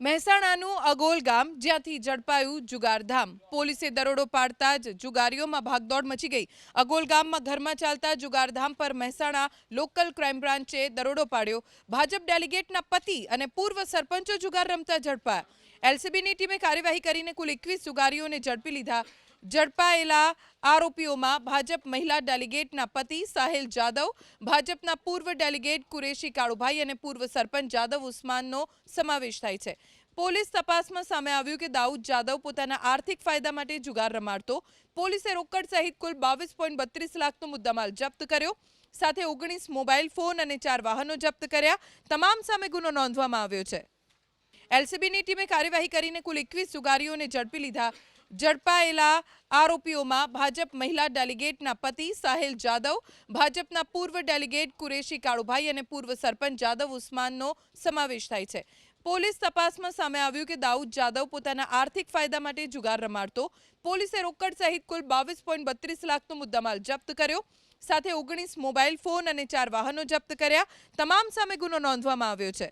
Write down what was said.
મહેસાણાનું અગોલ ગામ જ્યાંથી ઝડપાયું જુગારધામ પોલીસે દરોડો પાડતા જ જુગારીઓમાં ભાગદોડ મચી ગઈ। અગોલ ગામમાં ઘરમાં ચાલતા જુગારધામ પર મહેસાણા લોકલ ક્રાઇમ બ્રાન્ચે દરોડો પાડ્યો। ભાજપ ડેલિગેટના પતિ અને પૂર્વ સરપંચો જુગાર રમતા ઝડપાયા। એલસીબીની ટીમે કાર્યવાહી કરીને કુલ 21 જુગારીઓને ઝડપી લીધા। ઝડપાયેલા આરોપીઓમાં ભાજપ મહિલા ડેલિગેટના પતિ સાહિલ જાદવ, ભાજપના પૂર્વ ડેલિગેટ કુરેશી કાળુભાઈ અને પૂર્વ સરપંચ જાદવ ઉસ્માનનો સમાવેશ થાય છે। પોલીસ તપાસમાં સામે આવ્યું કે દાઉદ જાદવ પોતાના આર્થિક ફાયદા માટે જુગાર રમાડતો। પોલીસે રોકડ સહિત કુલ 22.32 લાખનો મુદ્દામાલ જપ્ત કર્યો। સાથે 19 મોબાઈલ ફોન અને 4 વાહનો જપ્ત કર્યા। તમામ સામે ગુનો નોંધવામાં આવ્યો છે। એલસીબીની ટીમે કાર્યવાહી કરીને કુલ 21 જુગારીઓને ઝડપી લીધા। ઝડપાયેલા આરોપીઓમાં ભાજપ મહિલા ડેલિગેટના પતિ સાહિલ જાદવ, ભાજપના પૂર્વ ડેલિગેટ કુરેશી કાળુભાઈ અને પૂર્વ સરપંચ જાદવ ઉસ્માનનો સમાવેશ થાય છે। પોલીસ તપાસમાં સામે આવ્યું કે દાઉદ જાદવ પોતાના આર્થિક ફાયદા માટે જુગાર રમાડતો। પોલીસે રોકડ સહિત કુલ 22.32 લાખનો મુદ્દામાલ જપ્ત કર્યો। સાથે 19 મોબાઈલ ફોન અને 4 વાહનો જપ્ત કર્યા। તમામ સામે ગુનો નોંધવામાં આવ્યો છે।